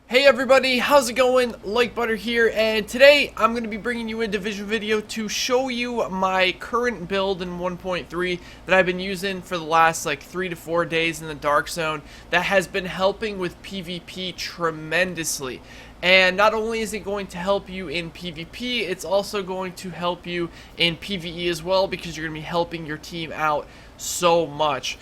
Hey everybody, how's it going? Like Butter here, and today I'm going to be bringing you a division video to show you my current build in 1.3 that I've been using for the last like 3 to 4 days in the Dark Zone that has been helping with PvP tremendously. And not only is it going to help you in PvP, it's also going to help you in PvE as well, because you're going to be helping your team out so much.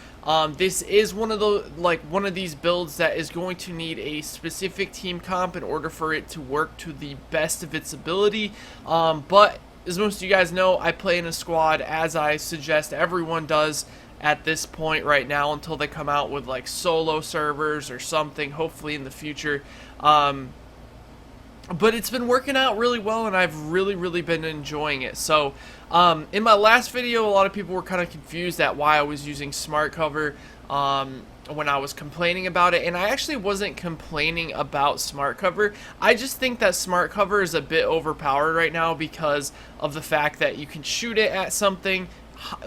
This is one of these builds that is going to need a specific team comp in order for it to work to the best of its ability. But as most of you guys know, I play in a squad, as I suggest everyone does at this point right now, until they come out with like solo servers or something, hopefully in the future. But it's been working out really well, and I've really been enjoying it. So in my last video, a lot of people were kind of confused at why I was using smart cover when I was complaining about it, and I actually wasn't complaining about smart cover. I just think that smart cover is a bit overpowered right now because of the fact that you can shoot it at something,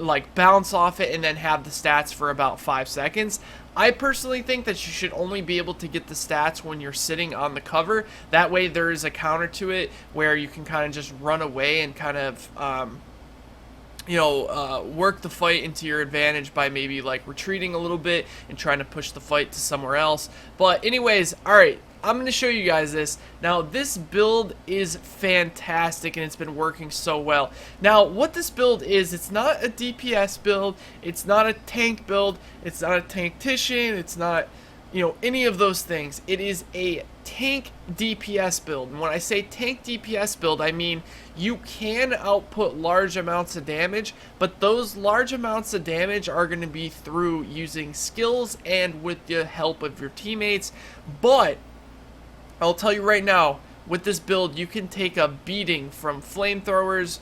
like bounce off it, and then have the stats for about 5 seconds. I personally think that you should only be able to get the stats when you're sitting on the cover. That way there is a counter to it where you can kind of just run away and kind of work the fight into your advantage by maybe like retreating a little bit and trying to push the fight to somewhere else. But anyways, alright, I'm going to show you guys this. Now, this build is fantastic, and it's been working so well. Now, what this build is, it's not a DPS build, it's not a tank build, it's not a tanktician, it's not, any of those things. It is a tank DPS build. And when I say tank DPS build, I mean you can output large amounts of damage, but those large amounts of damage are going to be through using skills and with the help of your teammates. But I'll tell you right now, with this build, you can take a beating from flamethrowers.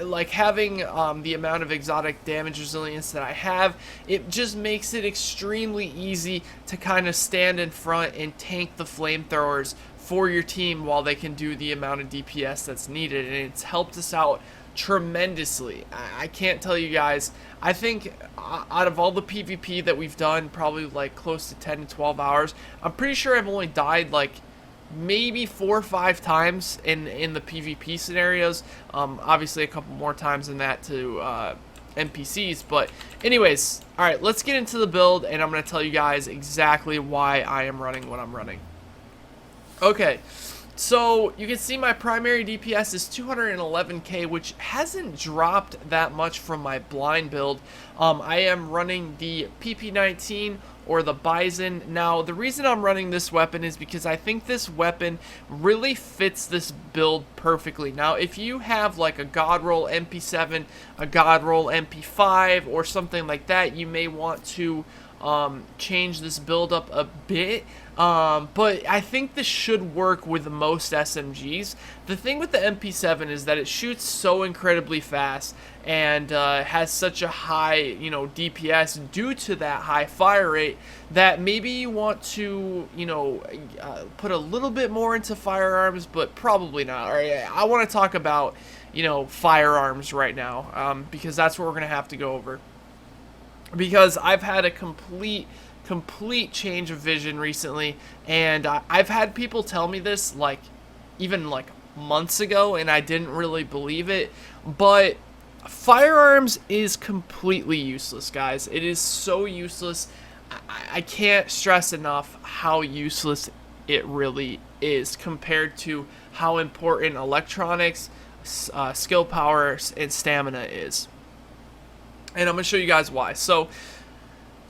Like having the amount of exotic damage resilience that I have, it just makes it extremely easy to kind of stand in front and tank the flamethrowers for your team while they can do the amount of DPS that's needed, and it's helped us out tremendously. I can't tell you guys, I think out of all the PvP that we've done, probably like close to 10 to 12 hours, I'm pretty sure I've only died like maybe 4 or 5 times in the PvP scenarios. Obviously a couple more times than that to NPCs. But anyways, alright, let's get into the build, and I'm going to tell you guys exactly why I am running what I'm running. Okay, so you can see my primary DPS is 211k, which hasn't dropped that much from my blind build. I am running the PP19 or the Bison. Now, the reason I'm running this weapon is because I think this weapon really fits this build perfectly. Now, if you have like a God Roll MP7, a God Roll MP5, or something like that, you may want to change this build up a bit, but I think this should work with most SMGs. The thing with the MP7 is that it shoots so incredibly fast and has such a high, DPS due to that high fire rate, that maybe you want to, put a little bit more into firearms, but probably not. All right, I want to talk about, firearms right now, because that's what we're going to have to go over. Because I've had a complete change of vision recently, and I've had people tell me this like even like months ago, and I didn't really believe it. But firearms is completely useless, guys. It is so useless. I can't stress enough how useless it really is compared to how important electronics, skill power, and stamina is. And I'm going to show you guys why. So,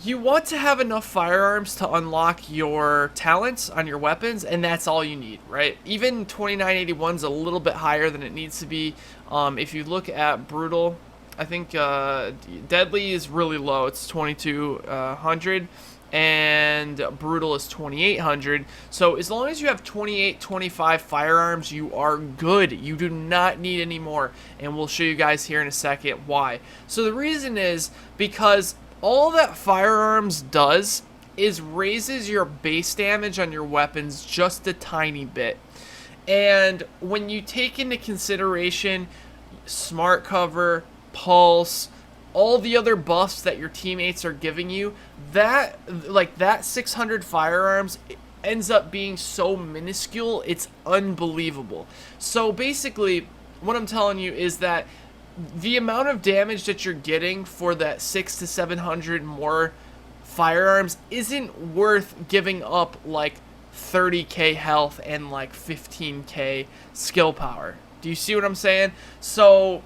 you want to have enough firearms to unlock your talents on your weapons, and that's all you need, right? Even 2981 is a little bit higher than it needs to be. If you look at Brutal, I think Deadly is really low. It's 2200, and Brutal is 2800. So as long as you have 28, 25 firearms, you are good. You do not need any more, and we'll show you guys here in a second why. So the reason is because all that firearms does is raises your base damage on your weapons just a tiny bit. And when you take into consideration smart cover, pulse, all the other buffs that your teammates are giving you, that 600 firearms ends up being so minuscule, it's unbelievable. So basically, what I'm telling you is that the amount of damage that you're getting for that 600 to 700 more firearms isn't worth giving up like 30k health and like 15k skill power. Do you see what I'm saying? So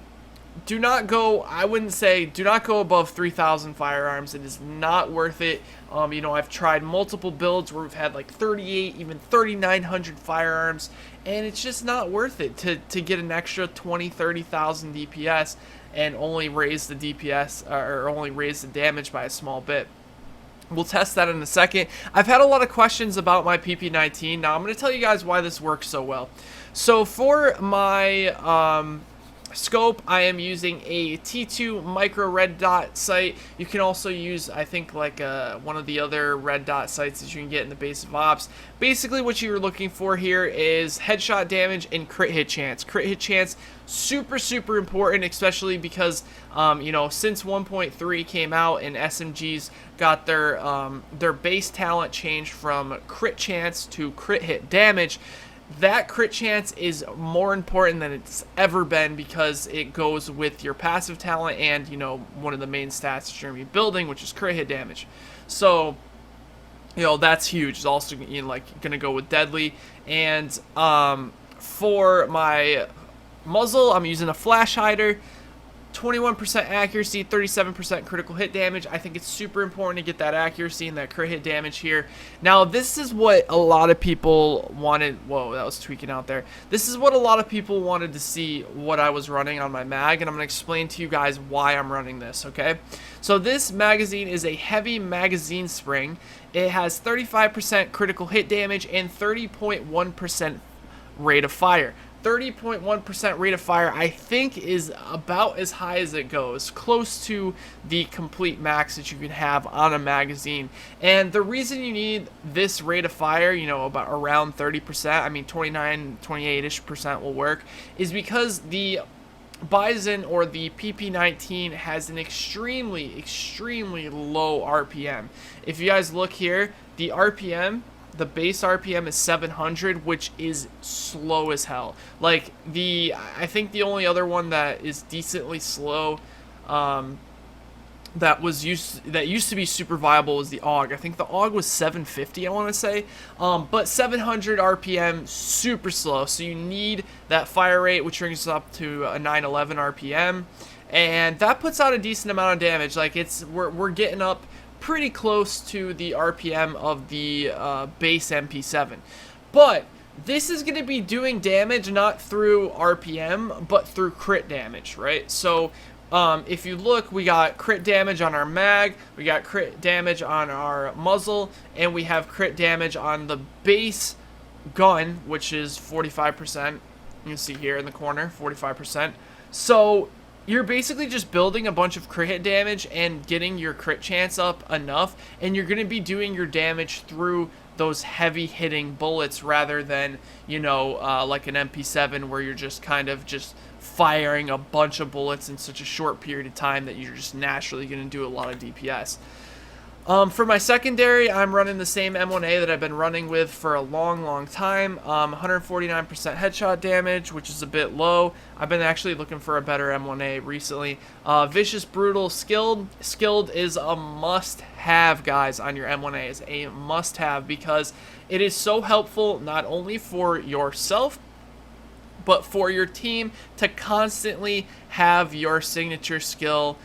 do not go, I wouldn't say, do not go above 3,000 firearms. It is not worth it. You know, I've tried multiple builds where we've had like 38, even 3,900 firearms, and it's just not worth it to get an extra 20, 30,000 DPS and only raise the DPS, or only raise the damage by a small bit. We'll test that in a second. I've had a lot of questions about my PP19. Now I'm going to tell you guys why this works so well. So for my scope, I am using a T2 micro red dot sight. You can also use, I think, like one of the other red dot sights that you can get in the base of ops. Basically what you're looking for here is headshot damage and crit hit chance. Crit hit chance, super important, especially because you know, since 1.3 came out and SMGs got their base talent changed from crit chance to crit hit damage, that crit chance is more important than it's ever been because it goes with your passive talent and, you know, one of the main stats that you're going to be building, which is crit hit damage. So, you know, that's huge. It's also, you know, like, going to go with deadly. And for my muzzle, I'm using a flash hider. 21% accuracy, 37% critical hit damage. I think it's super important to get that accuracy and that crit hit damage here. Now, this is what a lot of people wanted. Whoa, that was tweaking out there. This is what a lot of people wanted to see what I was running on my mag, and I'm going to explain to you guys why I'm running this, okay? So this magazine is a heavy magazine spring. It has 35% critical hit damage and 30.1% rate of fire. 30.1% rate of fire, I think, is about as high as it goes, close to the complete max that you can have on a magazine. And the reason you need this rate of fire, you know, about around 30%, I mean 29, 28-ish% will work, is because the Bison or the PP19 has an extremely low RPM. If you guys look here, the RPM, the base RPM is 700, which is slow as hell. Like, I think the only other one that is decently slow, that used to be super viable was the AUG. I think the AUG was 750, I want to say, but 700 RPM, super slow. So you need that fire rate, which brings us up to a 911 RPM, and that puts out a decent amount of damage. Like, we're getting up pretty close to the RPM of the base MP7. But this is going to be doing damage not through RPM, but through crit damage, right? So if you look, we got crit damage on our mag, we got crit damage on our muzzle, and we have crit damage on the base gun, which is 45%. You can see here in the corner, 45%. So you're basically just building a bunch of crit hit damage and getting your crit chance up enough, and you're going to be doing your damage through those heavy hitting bullets rather than, you know, like an MP7 where you're just kind of just firing a bunch of bullets in such a short period of time that you're just naturally going to do a lot of DPS. For my secondary, I'm running the same M1A that I've been running with for a long time. 149% headshot damage, which is a bit low. I've been actually looking for a better M1A recently. Vicious, brutal, skilled. Skilled is a must-have, guys, on your M1A. It's a must-have because it is so helpful not only for yourself, but for your team to constantly have your signature skill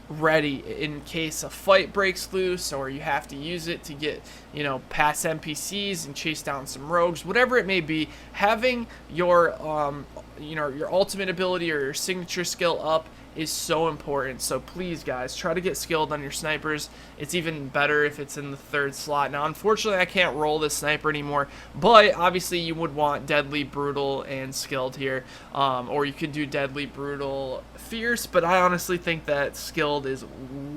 ready in case a fight breaks loose or you have to use it to get, you know, past NPCs and chase down some rogues, whatever it may be. Having your you know, your ultimate ability or your signature skill up is so important. So please, guys, try to get skilled on your snipers. It's even better if it's in the 3rd slot. Now, unfortunately, I can't roll this sniper anymore, but obviously you would want deadly, brutal, and skilled here, or you could do deadly, brutal, fierce, but I honestly think that skilled is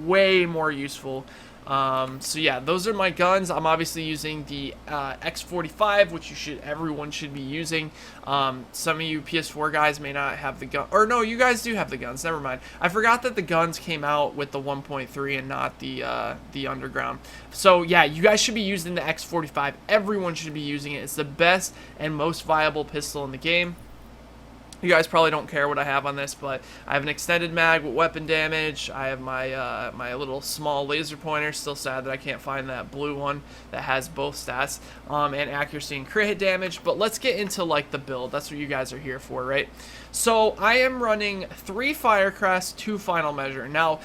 way more useful So yeah, those are my guns. I'm obviously using the X45, which everyone should be using. Some of you PS4 guys may not have the gun, or no, you guys do have the guns. Never mind. I forgot that the guns came out with the 1.3 and not the underground. So yeah, you guys should be using the X45. Everyone should be using it. It's the best and most viable pistol in the game. You guys probably don't care what I have on this, but I have an extended mag with weapon damage. I have my my little small laser pointer. Still sad that I can't find that blue one that has both stats, and accuracy and crit hit damage. But let's get into like the build. That's what you guys are here for, right? So I am running 3 Firecrest, 2 Final Measure. Now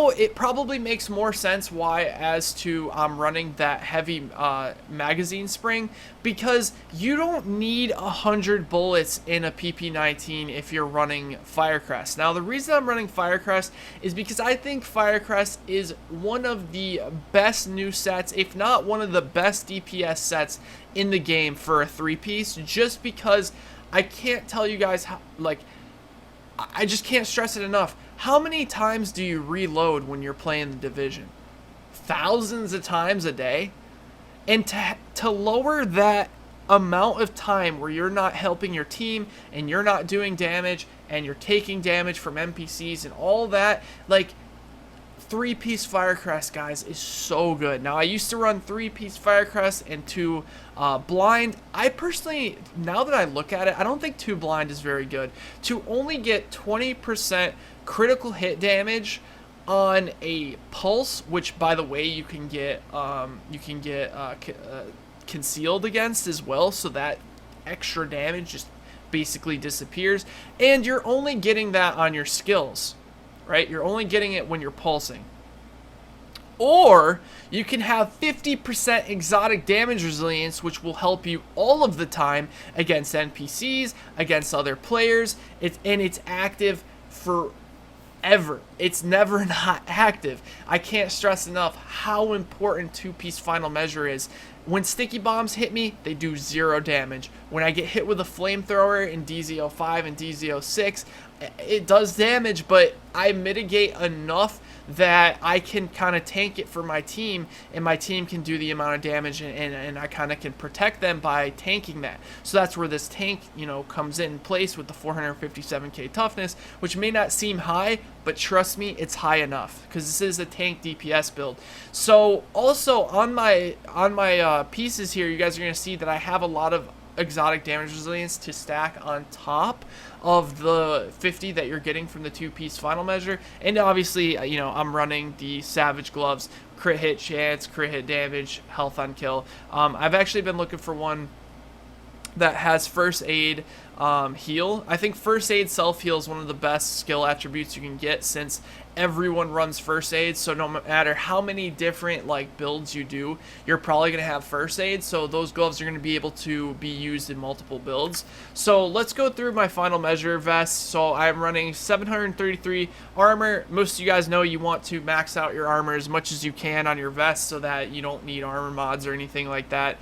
it probably makes more sense why as to I'm running that heavy magazine spring, because you don't need 100 bullets in a PP19 if you're running Firecrest. Now the reason I'm running Firecrest is because I think Firecrest is one of the best new sets, if not one of the best DPS sets in the game for a 3-piece, just because I can't tell you guys how, like, I just can't stress it enough. How many times do you reload when you're playing the Division? Thousands of times a day? And to lower that amount of time where you're not helping your team and you're not doing damage and you're taking damage from NPCs and all that, like, 3-piece Firecrest, guys, is so good. Now, I used to run 3-piece Firecrest and 2 blind. I personally, now that I look at it, I don't think 2 blind is very good. To only get 20% critical hit damage on a pulse, which, by the way, you can get concealed against as well, so that extra damage just basically disappears. And you're only getting that on your skills, right? You're only getting it when you're pulsing. Or you can have 50% exotic damage resilience, which will help you all of the time against NPCs, against other players. It's active forever. It's never not active. I can't stress enough how important 2-piece Final Measure is. When sticky bombs hit me, they do 0 damage. When I get hit with a flamethrower in DZ05 and DZ06, it does damage, but I mitigate enough that I can kind of tank it for my team, and my team can do the amount of damage, and I kind of can protect them by tanking that. So that's where this tank, you know, comes in place with the 457k toughness, which may not seem high, but trust me, it's high enough, because this is a tank DPS build. So also on my pieces here, you guys are going to see that I have a lot of exotic damage resilience to stack on top of the 50 that you're getting from the 2-piece Final Measure. And obviously, you know, I'm running the Savage Gloves, crit hit chance, crit hit damage, health on kill. I've actually been looking for one that has first aid, heal. I think first aid self heal is one of the best skill attributes you can get, since everyone runs first aid. So no matter how many different like builds you do, you're probably gonna have first aid. So those gloves are gonna be able to be used in multiple builds. So let's go through my Final Measure vest. So I'm running 733 armor. Most of you guys know you want to max out your armor as much as you can on your vest so that you don't need armor mods or anything like that.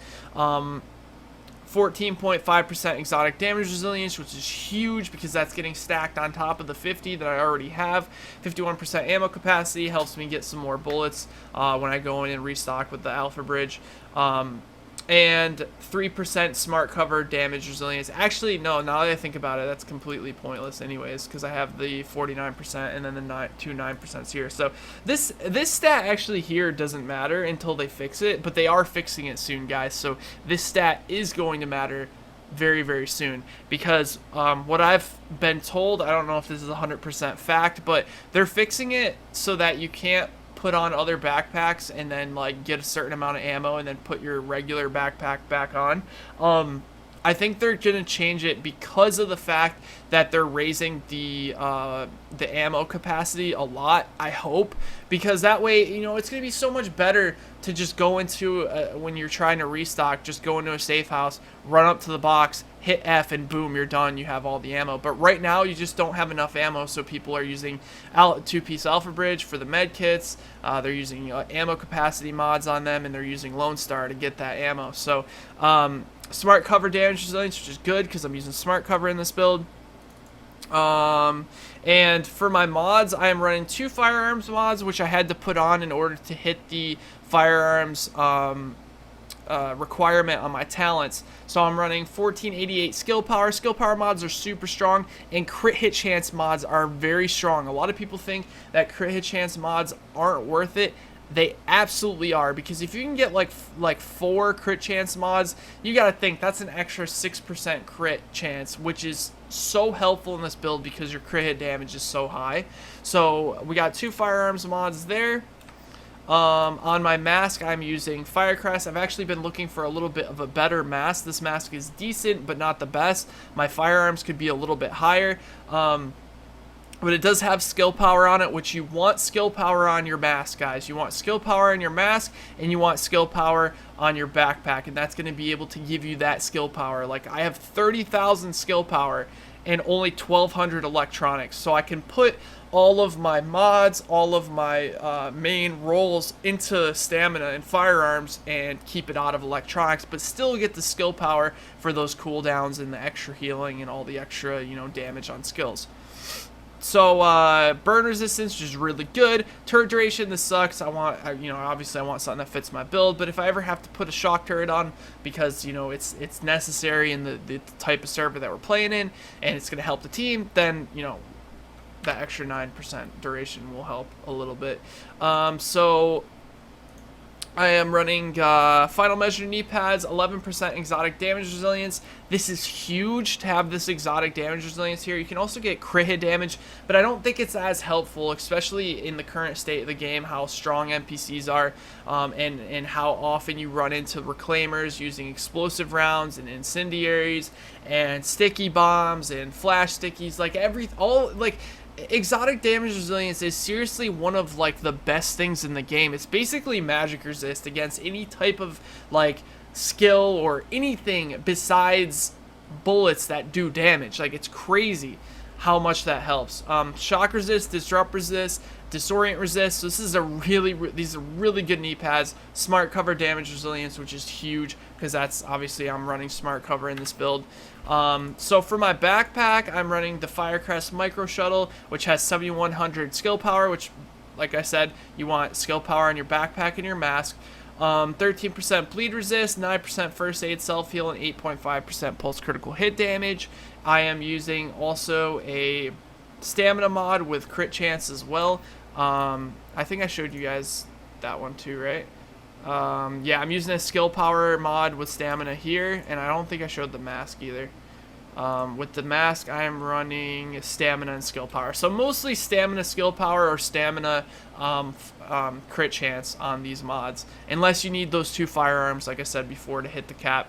14.5% exotic damage resilience, which is huge because that's getting stacked on top of the 50 that I already have. 51% ammo capacity helps me get some more bullets when I go in and restock with the Alpha Bridge. And 3% smart cover damage resilience. Actually, no, now that I think about it, that's completely pointless anyways, because I have the 49% and then the 2 9% here. So this stat actually here doesn't matter until they fix it, but they are fixing it soon, guys. So this stat is going to matter very, very soon, because what I've been told, I don't know if this is 100% fact, but they're fixing it so that you can't put on other backpacks and then like get a certain amount of ammo and then put your regular backpack back on. I think they're gonna change it because of the fact that they're raising the ammo capacity a lot, I hope, because that way, you know, it's gonna be so much better to just go into when you're trying to restock, just go into a safe house, run up to the box, hit F, and boom, you're done. You have all the ammo. But right now, you just don't have enough ammo, so people are using 2-piece Alpha Bridge for the med kits. They're using ammo capacity mods on them, and they're using Lone Star to get that ammo. So smart cover damage resilience, which is good because I'm using smart cover in this build. And for my mods, I am running 2 firearms mods, which I had to put on in order to hit the firearms requirement on my talents. So I'm running 1488 skill power. Skill power mods are super strong, and crit hit chance mods are very strong. A lot of people think that crit hit chance mods aren't worth it. They absolutely are, because if you can get like 4 crit chance mods, you gotta think that's an extra 6% crit chance, which is so helpful in this build because your crit hit damage is so high. So we got 2 firearms mods there. On my mask, I'm using Firecrest. I've actually been looking for a little bit of a better mask. This mask is decent, but not the best. My firearms could be a little bit higher. But it does have skill power on it, which you want skill power on your mask, guys. You want skill power on your mask, and you want skill power on your backpack, and that's going to be able to give you that skill power. Like, I have 30,000 skill power and only 1,200 electronics, so I can put all of my mods, all of my main roles into stamina and firearms and keep it out of electronics, but still get the skill power for those cooldowns and the extra healing and all the extra, you know, damage on skills. So burn resistance is really good. Turret duration, this sucks. I want, you know, obviously I want something that fits my build. But if I ever have to put a shock turret on, because you know it's necessary in the type of server that we're playing in, and it's gonna help the team, then you know that extra 9% duration will help a little bit. So I am running Final Measure knee pads, 11% exotic damage resilience. This is huge to have this exotic damage resilience here. You can also get crit hit damage, but I don't think it's as helpful, especially in the current state of the game, how strong NPCs are, and how often you run into reclaimers using explosive rounds and incendiaries and sticky bombs and flash stickies. Like exotic damage resilience is seriously one of like the best things in the game. It's basically magic resist against any type of like skill or anything besides bullets that do damage. Like, it's crazy how much that helps. Shock resist, disrupt resist, disorient resist. So this is these are really good knee pads. Smart cover damage resilience, which is huge because that's obviously I'm running smart cover in this build. So for my backpack, I'm running the Firecrest Micro Shuttle, which has 7,100 skill power, which, like I said, you want skill power on your backpack and your mask. 13% bleed resist, 9% first aid self heal, and 8.5% pulse critical hit damage. I am using also a stamina mod with crit chance as well. I think I showed you guys that one too, right? Yeah, I'm using a skill power mod with stamina here, and I don't think I showed the mask either. With the mask, I am running stamina and skill power. So mostly stamina, skill power, or stamina crit chance on these mods, unless you need those 2 firearms, like I said before, to hit the cap.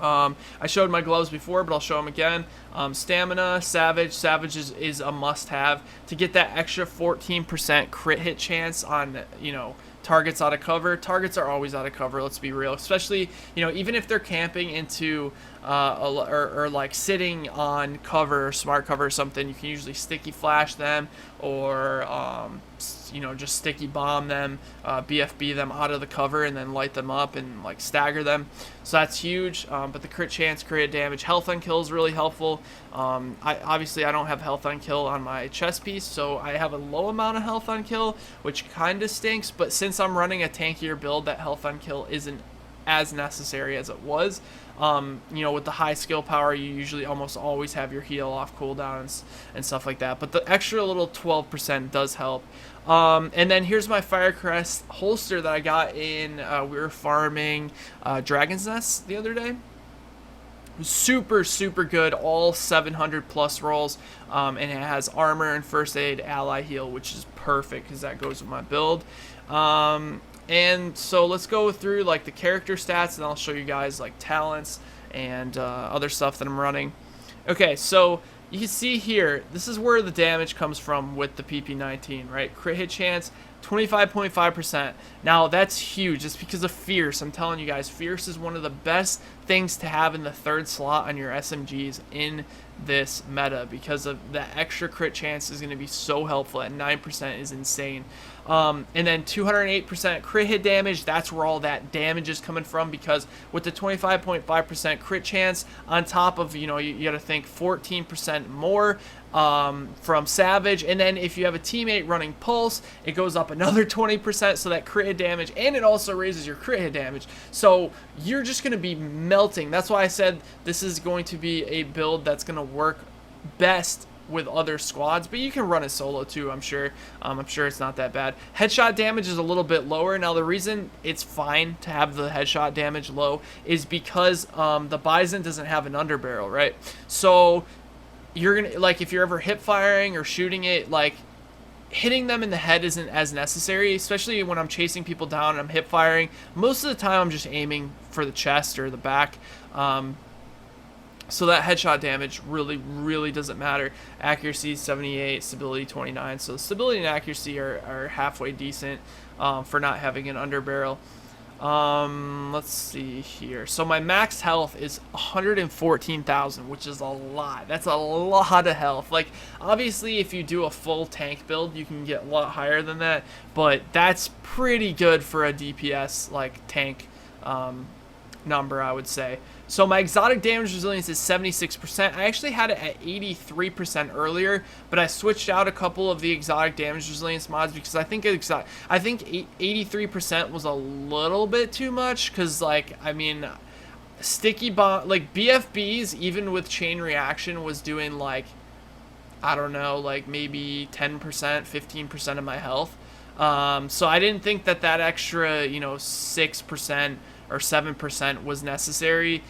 I showed my gloves before, but I'll show them again. Stamina, Savage. Savage is a must-have to get that extra 14% crit hit chance on, you know, targets out of cover. Targets are always out of cover, let's be real. Especially, you know, even if they're camping into or like sitting on cover or smart cover or something, you can usually sticky flash them or you know, just sticky bomb them, BFB them out of the cover and then light them up and like stagger them. So that's huge. But the crit chance, crit damage, health on kill is really helpful. Obviously I don't have health on kill on my chest piece, so I have a low amount of health on kill, which kind of stinks. But since I'm running a tankier build, that health on kill isn't as necessary as it was. You know, with the high skill power, you usually almost always have your heal off cooldowns and stuff like that. But the extra little 12% does help. And then here's my Firecrest holster that I got in, we were farming Dragon's Nest the other day. Super good, all 700 plus rolls, and it has armor and first aid, ally heal, which is perfect because that goes with my build. And so let's go through like the character stats, and I'll show you guys like talents and other stuff that I'm running. Okay, so you can see here, this is where the damage comes from with the PP19, right? Crit hit chance, 25.5%. Now, that's huge. It's because of Fierce. I'm telling you guys, Fierce is one of the best things to have in the 3rd slot on your SMGs in this meta, because of the extra crit chance is going to be so helpful. At 9% is insane. And then 208% crit hit damage, that's where all that damage is coming from, because with the 25.5% crit chance on top of, you know, you got to think 14% more from Savage, and then if you have a teammate running Pulse, it goes up another 20%, so that crit hit damage, and it also raises your crit hit damage, so you're just going to be melting. That's why I said this is going to be a build that's going to work best with other squads, but you can run it solo too, I'm sure. I'm sure it's not that bad. Headshot damage is a little bit lower. Now the reason it's fine to have the headshot damage low is because the Bison doesn't have an underbarrel, right? So you're gonna, like, if you're ever hip firing or shooting it, like, hitting them in the head isn't as necessary, especially when I'm chasing people down and I'm hip firing. Most of the time I'm just aiming for the chest or the back. So that headshot damage really doesn't matter. Accuracy 78, stability 29. So stability and accuracy are halfway decent for not having an underbarrel. Let's see here. So my max health is 114,000, which is a lot. That's a lot of health. Like, obviously, if you do a full tank build, you can get a lot higher than that, but that's pretty good for a DPS, like, tank number, I would say. So my exotic damage resilience is 76%. I actually had it at 83% earlier, but I switched out a couple of the exotic damage resilience mods because I think 83% was a little bit too much, because, like, I mean, sticky bomb, like BFBs, even with chain reaction, was doing, like, I don't know, like maybe 10%, 15% of my health. So I didn't think that extra, you know, 6% or 7% was necessary.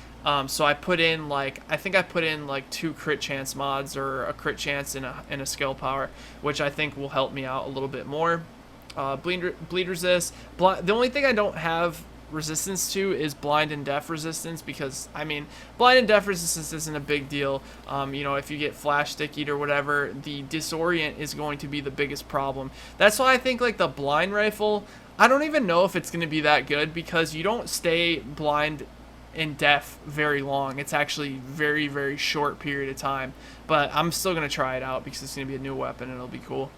So I put in, like, I think I put in like 2 crit chance mods, or a crit chance and a skill power, which I think will help me out a little bit more. Bleed resist. The only thing I don't have resistance to is blind and deaf resistance, because, I mean, blind and deaf resistance isn't a big deal. You know, if you get flash stickied or whatever, the disorient is going to be the biggest problem. That's why I think, like, the blind rifle, I don't even know if it's going to be that good, because you don't stay blind and deaf very long. It's actually very short period of time, but I'm still going to try it out because it's going to be a new weapon and it'll be cool.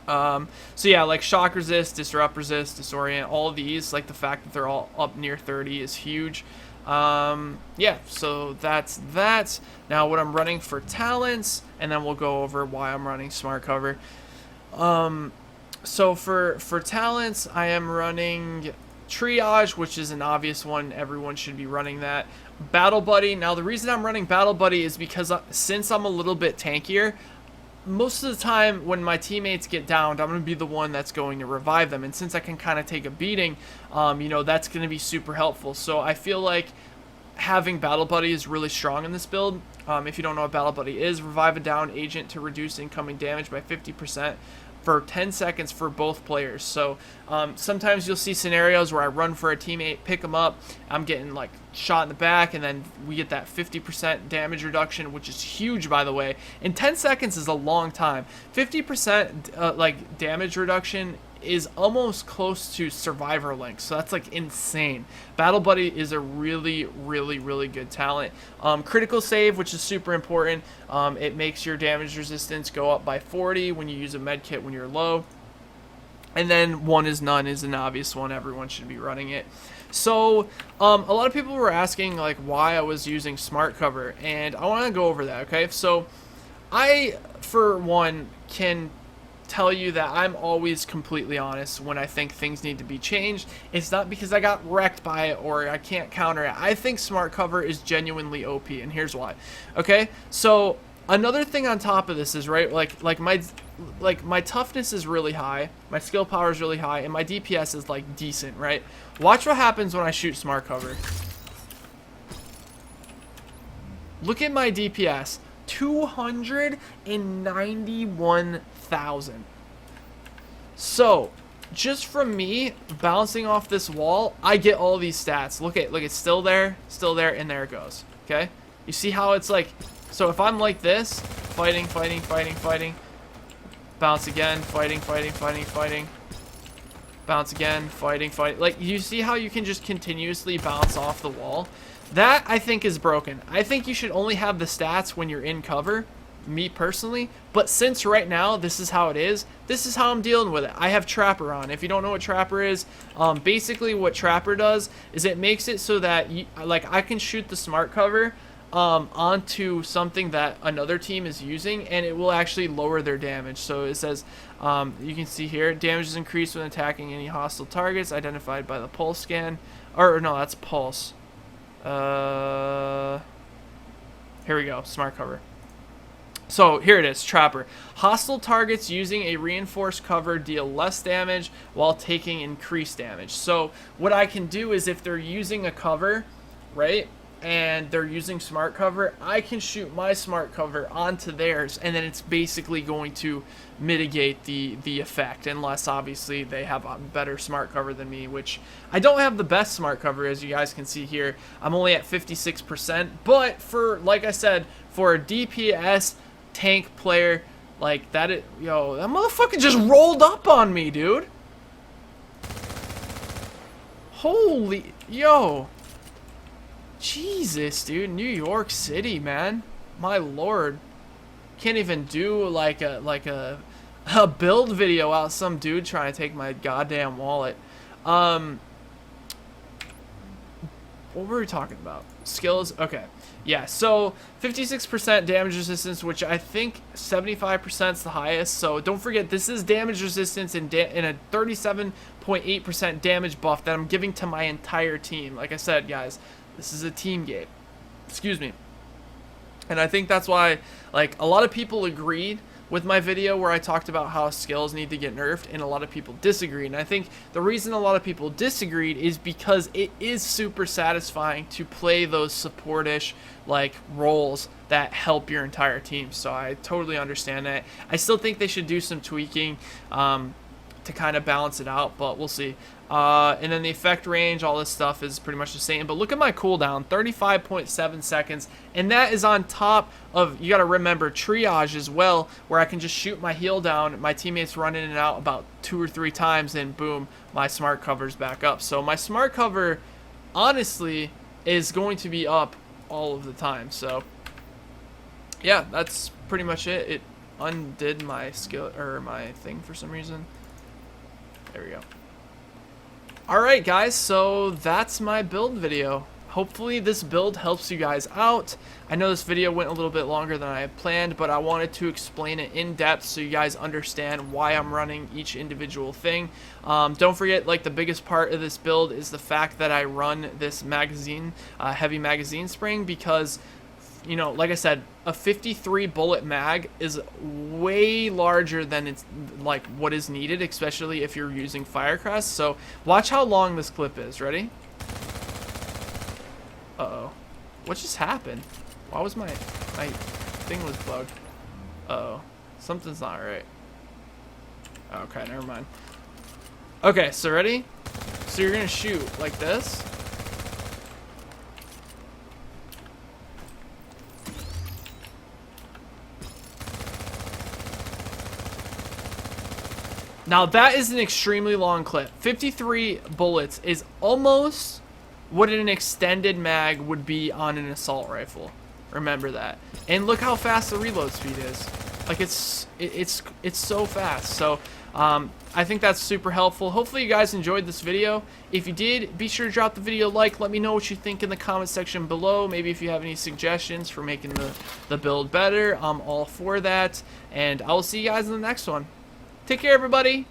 So yeah, like shock resist, disrupt resist, disorient, all of these, like the fact that they're all up near 30 is huge. Yeah, so that's that. Now what I'm running for talents, and then we'll go over why I'm running smart cover. So for talents, I am running triage, which is an obvious one. Everyone should be running that. Battle buddy. Now the reason I'm running battle buddy is because since I'm a little bit tankier, most of the time when my teammates get downed, I'm going to be the one that's going to revive them. And since I can kind of take a beating, you know, that's going to be super helpful. So I feel like having Battle Buddy is really strong in this build. If you don't know what Battle Buddy is, revive a down agent to reduce incoming damage by 50% for 10 seconds for both players. So sometimes you'll see scenarios where I run for a teammate, pick them up, I'm getting like shot in the back, and then we get that 50% damage reduction, which is huge, by the way. And 10 seconds is a long time. 50% like damage reduction is almost close to Survivor Link, so that's like insane. Battle Buddy is a really good talent. Critical save, which is super important. It makes your damage resistance go up by 40 when you use a med kit when you're low. And then one is none is an obvious one. Everyone should be running it. So a lot of people were asking like why I was using smart cover, and I want to go over that. Okay, so I, for one, can tell you that I'm always completely honest when I think things need to be changed. It's not because I got wrecked by it or I can't counter it. I think smart cover is genuinely OP, and here's why. Okay, so another thing on top of this is, right, like my toughness is really high, my skill power is really high, and my DPS is like decent, right? Watch what happens when I shoot smart cover. Look at my DPS. 291,000. So just from me bouncing off this wall, I get all these stats. Look, it's still there, and there it goes. Okay, you see how it's like, so if I'm like this, fighting, bounce again, fighting, bounce again, fighting, like, you see how you can just continuously bounce off the wall? That, I think, is broken. I think you should only have the stats when you're in cover, me personally, but since right now this is how it is, this is how I'm dealing with it. I have Trapper on. If you don't know what Trapper is, basically what Trapper does is it makes it so that like I can shoot the smart cover onto something that another team is using, and it will actually lower their damage. So it says, you can see here, damage is increased when attacking any hostile targets identified by the pulse scan. Or no, that's pulse. Here we go, smart cover. So here it is, Trapper. Hostile targets using a reinforced cover deal less damage while taking increased damage. So what I can do is if they're using a cover, right, and they're using smart cover, I can shoot my smart cover onto theirs, and then it's basically going to mitigate the effect, unless obviously they have a better smart cover than me, which I don't have the best smart cover, as you guys can see here. I'm only at 56%, but for, like I said, for a DPS tank player like that, yo, that motherfucker just rolled up on me, dude. Holy, yo. Jesus, dude, New York City, man. My lord. Can't even do like a build video out some dude trying to take my goddamn wallet. What were we talking about? Skills? Okay. Yeah, so 56% damage resistance, which I think 75% is the highest. So don't forget, this is damage resistance in a 37.8% damage buff that I'm giving to my entire team. Like I said, guys, this is a team game. Excuse me. And I think that's why, like, a lot of people agreed with my video where I talked about how skills need to get nerfed, and a lot of people disagreed. And I think the reason a lot of people disagreed is because it is super satisfying to play those support-ish like roles that help your entire team. So I totally understand that. I still think they should do some tweaking to kind of balance it out, but we'll see. And then the effect range, all this stuff is pretty much the same. But look at my cooldown, 35.7 seconds. And that is on top of, you got to remember, triage as well, where I can just shoot my heal down. My teammates run in and out about 2 or 3 times, and boom, my smart cover's back up. So my smart cover, honestly, is going to be up all of the time. So yeah, that's pretty much it. It undid my skill, or my thing for some reason. There we go. Alright guys, so that's my build video. Hopefully this build helps you guys out. I know this video went a little bit longer than I had planned, but I wanted to explain it in depth so you guys understand why I'm running each individual thing. Don't forget, like, the biggest part of this build is the fact that I run this magazine, heavy magazine spring, because, you know, like I said, a 53 bullet mag is way larger than it's like what is needed, especially if you're using Firecrest. So watch how long this clip is. Ready? Uh-oh. What just happened? Why was my thing was bugged? Uh-oh. Something's not right. Okay, never mind. Okay, so ready? So you're gonna shoot like this. Now that is an extremely long clip. 53 bullets is almost what an extended mag would be on an assault rifle. Remember that. And look how fast the reload speed is. Like, it's so fast. So I think that's super helpful. Hopefully you guys enjoyed this video. If you did, be sure to drop the video a like. Let me know what you think in the comment section below. Maybe if you have any suggestions for making the build better, I'm all for that. And I will see you guys in the next one. Take care, everybody.